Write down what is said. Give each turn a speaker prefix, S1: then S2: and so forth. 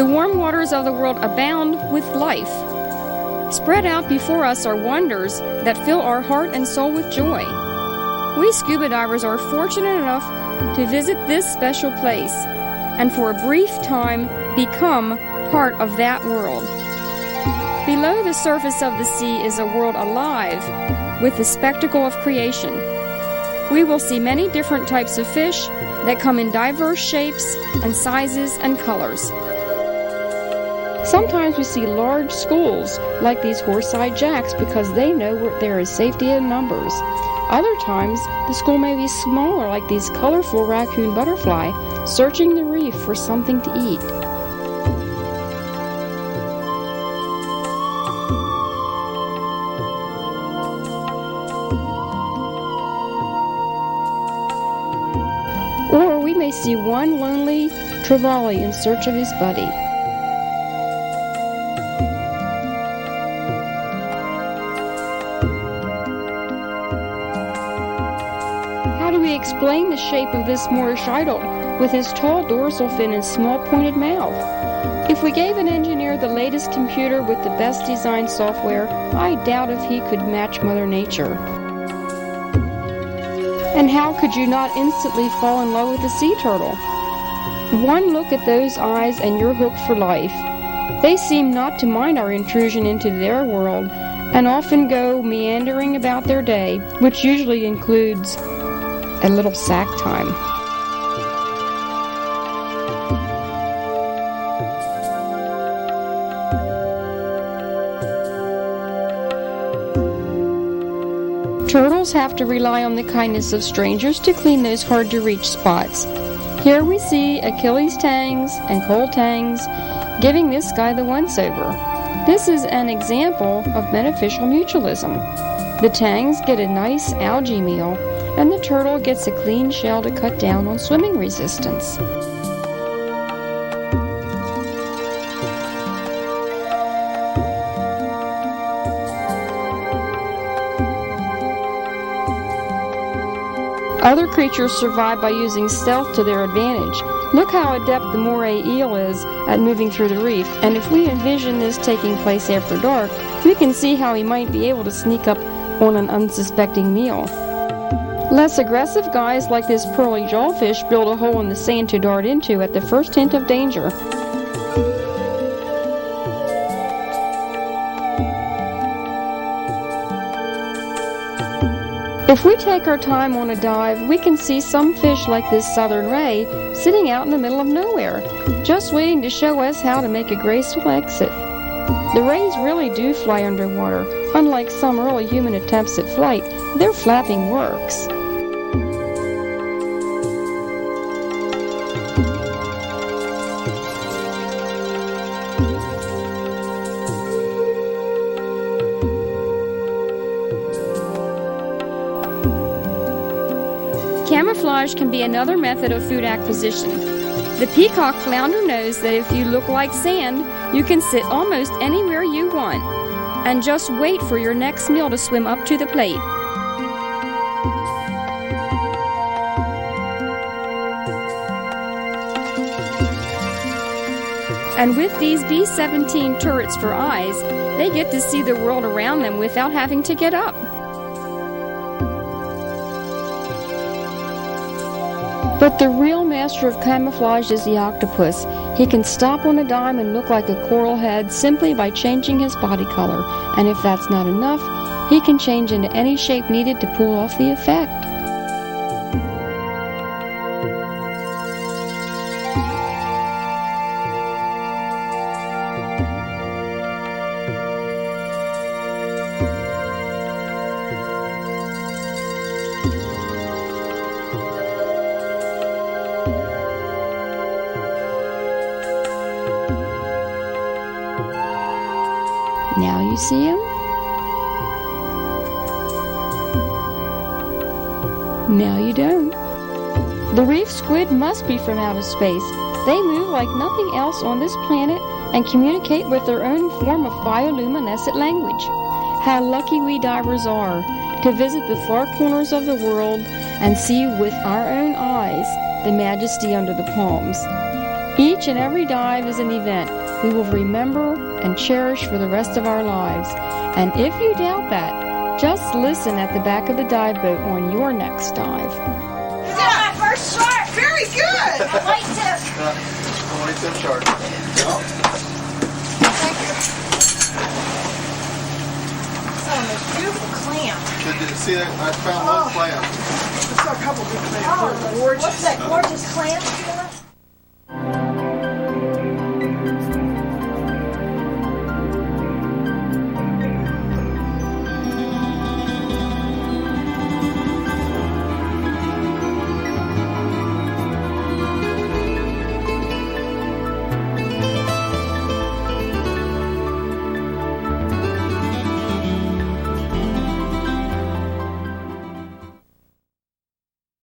S1: The warm waters of the world abound with life. Spread out before us are wonders that fill our heart and soul with joy. We scuba divers are fortunate enough to visit this special place and for a brief time become part of that world. Below the surface of the sea is a world alive with the spectacle of creation. We will see many different types of fish that come in diverse shapes and sizes and colors. Sometimes we see large schools like these horse-eyed jacks because they know there is safety in numbers. Other times, the school may be smaller like these colorful raccoon butterfly searching the reef for something to eat. Or we may see one lonely trevally in search of his buddy. How do we explain the shape of this Moorish idol with his tall dorsal fin and small pointed mouth? If we gave an engineer the latest computer with the best design software, I doubt if he could match Mother Nature. And how could you not instantly fall in love with a sea turtle? One look at those eyes and you're hooked for life. They seem not to mind our intrusion into their world and often go meandering about their day, which usually includes a little sack time. Turtles have to rely on the kindness of strangers to clean those hard-to-reach spots. Here we see Achilles Tangs and Cole Tangs giving this guy the once-over. This is an example of beneficial mutualism. The Tangs get a nice algae meal, and the turtle gets a clean shell to cut down on swimming resistance. Other creatures survive by using stealth to their advantage. Look how adept the moray eel is at moving through the reef, and if we envision this taking place after dark, we can see how he might be able to sneak up on an unsuspecting meal. Less aggressive guys like this pearly jawfish build a hole in the sand to dart into at the first hint of danger. If we take our time on a dive, we can see some fish like this southern ray sitting out in the middle of nowhere, just waiting to show us how to make a graceful exit. The rays really do fly underwater. Unlike some early human attempts at flight, their flapping works. Camouflage can be another method of food acquisition. The peacock flounder knows that if you look like sand, you can sit almost anywhere you want and just wait for your next meal to swim up to the plate. And with these B-17 turrets for eyes, they get to see the world around them without having to get up. But the real master of camouflage is the octopus. He can stop on a dime and look like a coral head simply by changing his body color. And if that's not enough, he can change into any shape needed to pull off the effect. Now you see him? Now you don't. The reef squid must be from outer space. They move like nothing else on this planet and communicate with their own form of bioluminescent language. How lucky we divers are to visit the far corners of the world and see with our own eyes the majesty under the palms. Each and every dive is an event we will remember and cherish for the rest of our lives. And if you doubt that, just listen at the back of the dive boat on your next dive.
S2: Is that my first shark? Very good. A white tip.
S3: White tip shark. Oh.
S2: Thank you. Oh, a beautiful clam.
S3: Did you see that? I found one clam.
S2: I saw a couple good clams. Oh, what's that gorgeous clam?